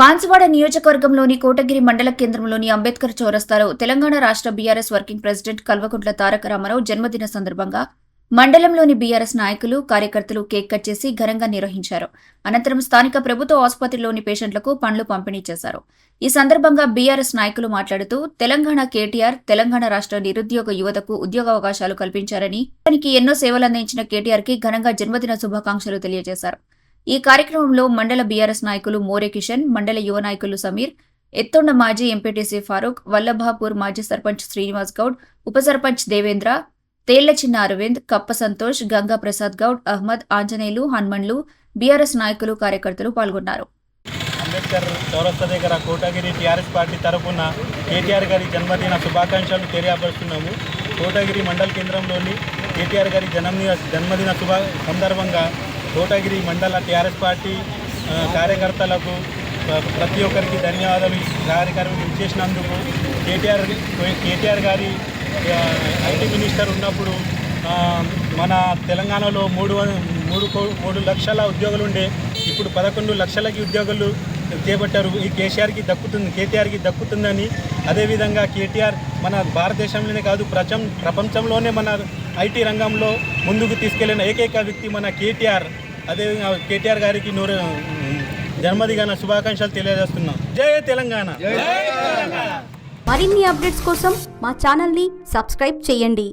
బాన్సువాడ నియోజకవర్గంలోని కోటగిరి మండల కేంద్రంలోని అంబేద్కర్ చౌరస్తాలో తెలంగాణ రాష్ట్ర BRS working president Kalvakuntla Taraka Ramarao జన్మదిన సందర్భంగా మండలంలోని బీఆర్ఎస్ నాయకులు కార్యకర్తలు కేక్ కట్ చేసి ఘనంగా నిర్వహించారు. అనంతరం స్థానిక ప్రభుత్వ ఆసుపత్రిలోని పేషెంట్లకు పండ్లు పంపిణీ చేశారు. ఈ సందర్భంగా బీఆర్ఎస్ నాయకులు మాట్లాడుతూ తెలంగాణ కేటీఆర్ తెలంగాణ రాష్ట్ర నిరుద్యోగ యువతకు ఉద్యోగావకాశాలు కల్పించారని, దానికి ఎన్నో సేవలందించిన కేటీఆర్ కి ఘనంగా జన్మదిన శుభాకాంక్షలు తెలియజేశారు. ఈ కార్యక్రమంలో మండల బీఆర్ఎస్ నాయకులు మోరే కిషన్, మండల యువ నాయకులు సమీర్, ఎత్తొండ మాజీ ఎంపీటీసీ ఫారూక్, వల్లభాపూర్ మాజీ సర్పంచ్ శ్రీనివాస్ గౌడ్, ఉప సర్పంచ్ దేవేంద్ర, తేళ్ల చిన్న అరవింద్, కప్ప సంతోష్, గంగా ప్రసాద్ గౌడ్, అహ్మద్, ఆంజనేయులు, హన్మన్లు, బీఆర్ఎస్ నాయకులు కార్యకర్తలు పాల్గొన్నారు. అంబేద్కర్ చౌరస్తా దగ్గర కోటగిరి టీఆర్ఎస్ పార్టీ తరఫున కేటీఆర్ గారి జన్మదిన శుభాకాంక్షలు తెలియపరుస్తున్నాము. కోటగిరి మండల కేంద్రంలోని కేటీఆర్ గారి జన్మదిన సందర్భంగా కోటగిరి మండల టీఆర్ఎస్ పార్టీ కార్యకర్తలకు ప్రతి ఒక్కరికి ధన్యవాదాలు. ఈ కార్యక్రమం ఇచ్చేసినందుకు కేటీఆర్ గారి ఐటీ మినిస్టర్ ఉన్నప్పుడు మన తెలంగాణలో 3 లక్షల ఉద్యోగులు ఉండే, ఇప్పుడు 11 లక్షలకి ఉద్యోగులు చేపట్టారు. ఈ కేటీఆర్కి దక్కుతుందని, అదేవిధంగా కేటీఆర్ మన భారతదేశంలోనే కాదు ప్రపంచంలోనే మన ఐటీ రంగంలో ముందుకు తీసుకెళ్లిన ఏకైక వ్యక్తి మన కేటీఆర్. అదేవిధంగా కేటీఆర్ గారికి జన్మదిన శుభాకాంక్షలు తెలియజేస్తున్నాం. జై తెలంగాణ. మరిన్ని అప్డేట్స్ కోసం మా ఛానల్ని సబ్స్క్రైబ్ చేయండి.